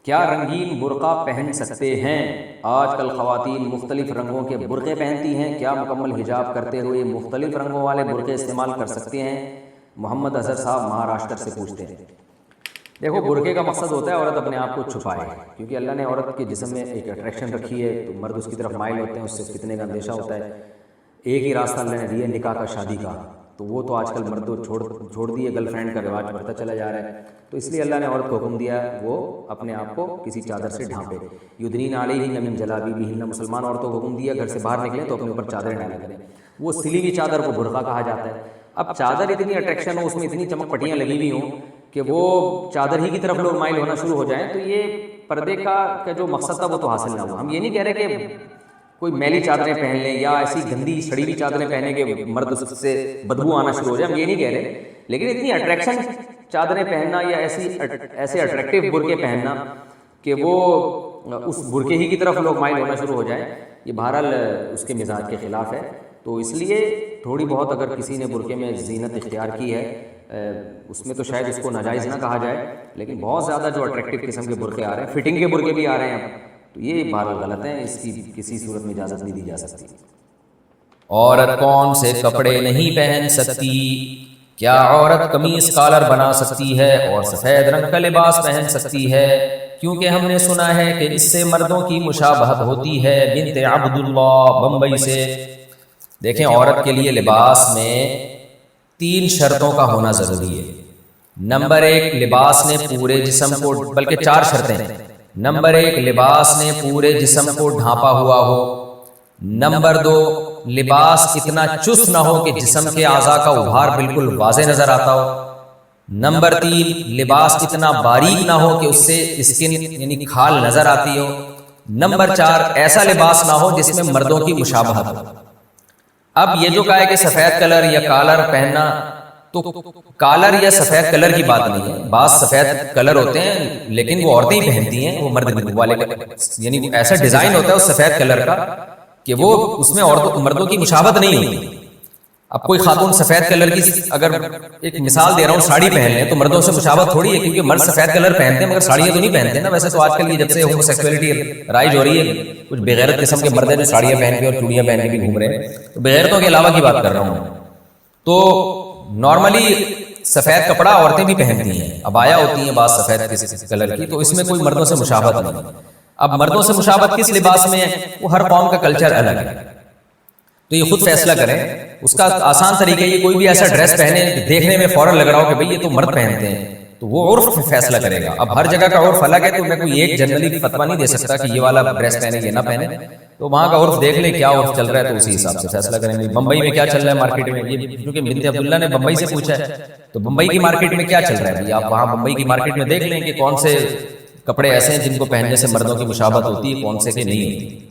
کیا رنگین برقع پہن سکتے ہیں؟ آج کل خواتین مختلف رنگوں کے برقعے پہنتی ہیں، کیا مکمل حجاب کرتے ہوئے مختلف رنگوں والے برقعے استعمال کر سکتے ہیں؟ محمد اظہر صاحب مہاراشٹر سے پوچھتے ہیں۔ دیکھو، برقعے کا مقصد ہوتا ہے عورت اپنے آپ کو چھپائے، کیونکہ اللہ نے عورت کے جسم میں ایک اٹریکشن رکھی ہے، تو مرد اس کی طرف مائل ہوتے ہیں، اس سے فتنے کا اندیشہ ہوتا ہے۔ ایک ہی راستہ اللہ نے دیا نکاح کا، شادی کا، تو وہ تو آج کل مردوں چھوڑ دیے، گرل فرینڈ کا رواج بڑھتا چلا جا رہا ہے، تو اس لیے اللہ نے عورت کو حکم دیا وہ اپنے آپ کو کسی چادر سے ڈھانپے۔ یدنین علیہن من جلابیبہن، مسلمان عورتوں کو حکم دیا گھر سے باہر نکلیں تو اپنے اوپر چادریں ڈالا کریں۔ وہ سلی ہوئی چادر کو برقع کہا جاتا ہے۔ اب چادر اتنی اٹریکشن ہو، اس میں اتنی چمک پٹیاں لگی ہوئی ہوں کہ وہ چادر ہی کی طرف لوگ مائل ہونا شروع ہو جائیں، تو یہ پردے کا جو مقصد تھا وہ تو حاصل نہ ہوا۔ ہم یہ نہیں کہہ رہے کہ کوئی میلی چادریں پہن لیں یا ایسی گندی سڑی ہوئی چادریں پہنے کہ مرد سے بدبو آنا شروع ہو جائے، ہم یہ نہیں کہہ رہے، لیکن اتنی اٹریکشن چادریں پہننا یا ایسے اٹریکٹیو برقعے پہننا کہ وہ اس برقعے ہی کی طرف لوگ مائل ہونا شروع ہو جائیں، یہ بہرحال اس کے مزاج کے خلاف ہے۔ تو اس لیے تھوڑی بہت اگر کسی نے برقعے میں زینت اختیار کی ہے، اس میں تو شاید اس کو ناجائز نہ کہا جائے، لیکن بہت زیادہ جو اٹریکٹیو قسم کے برقعے آ رہے ہیں، فٹنگ کے برقعے بھی آ رہے ہیں، تو یہ بہرحال غلط ہیں، اس کی کسی صورت میں اجازت نہیں دی جا سکتی۔ عورت کون سے کپڑے نہیں پہن سکتی؟ کیا عورت قمیص کالر بنا سکتی ہے اور سفید رنگ کا لباس پہن سکتی ہے؟ کیونکہ ہم نے سنا ہے کہ اس سے مردوں کی مشابہت ہوتی ہے۔ بنت عبداللہ بمبئی سے۔ دیکھیں، عورت کے لیے لباس میں 3 شرطوں کا ہونا ضروری ہے۔ نمبر 1، لباس نے پورے جسم کو، بلکہ 4 شرطیں۔ نمبر 1، لباس نے پورے جسم کو ڈھانپا ہوا ہو۔ نمبر 2، لباس اتنا چست نہ ہو کہ جسم کے اعضاء کا ابھار بالکل واضح نظر آتا ہو۔ نمبر 3، لباس اتنا باریک نہ ہو کہ اس سے اسکن یعنی کھال نظر آتی ہو۔ نمبر 4، ایسا لباس نہ ہو جس میں مردوں کی مشابہت ہو۔ اب یہ جو کہا ہے کہ سفید کلر یا کالر پہننا، تو کالر یا سفید کلر کی بات نہیں ہے۔ بعض سفید کلر ہوتے ہیں لیکن وہ عورتیں ہی پہنتی ہیں، وہ مرد والے، یعنی ایسا ڈیزائن ہوتا ہے اس سفید کلر کا کہ وہ اس میں عورتوں مردوں کی مشابہت نہیں ہوتی۔ اب کوئی خاتون سفید کلر کی، اگر ایک مثال دے رہا ہوں، ساڑی پہن لیں تو مردوں سے مشابہت تھوڑی ہے، کیونکہ مرد سفید کلر پہنتے ہیں مگر ساڑیاں تو نہیں پہنتے نا۔ ویسے تو آج کل یہ جب سے ہومو سیکسولیٹی رائج ہو رہی ہے، کچھ بغیرت قسم کے مرد ہیں جو ساڑیاں پہن کے اور چوڑیاں پہن کے بھی گھوم رہے ہیں، تو بغیرتوں کے علاوہ کی بات کر رہا ہوں۔ تو نارملی سفید کپڑا عورتیں بھی پہنتی ہیں، عبایا ہوتی ہیں بعض سفید کلر کی، تو اس میں کوئی مردوں سے مشابہت نہیں۔ اب مردوں سے مشابہت کس لباس میں ہے، وہ ہر قوم کا کلچر الگ ہے، تو یہ خود فیصلہ کریں۔ اس کا آسان طریقہ یہ، کوئی بھی ایسا ڈریس پہنے دیکھنے میں فوراً لگ رہا ہو کہ بھئی یہ تو مرد پہنتے ہیں، تو وہ عرف فیصلہ کرے گا۔ اب ہر جگہ کا عرف الگ ہے، تو میں کوئی ایک جنرلی فتویٰ نہیں دے سکتا کہ یہ والا ڈریس پہنے یہ نہ پہنے، تو وہاں کا عرف دیکھ لیں کیا عرف چل رہا ہے، تو اسی حساب سے فیصلہ کریں گے۔ بمبئی میں کیا چل رہا ہے مارکیٹ میں، یہ کیونکہ بنت عبداللہ نے بمبئی سے پوچھا ہے، تو بمبئی کی مارکیٹ میں کیا چل رہا ہے، آپ وہاں بمبئی کی مارکیٹ میں دیکھ لیں کہ کون سے کپڑے ایسے ہیں جن کو پہننے سے مردوں کی مشابہت ہوتی ہے، کون سے کہ نہیں ہوتی۔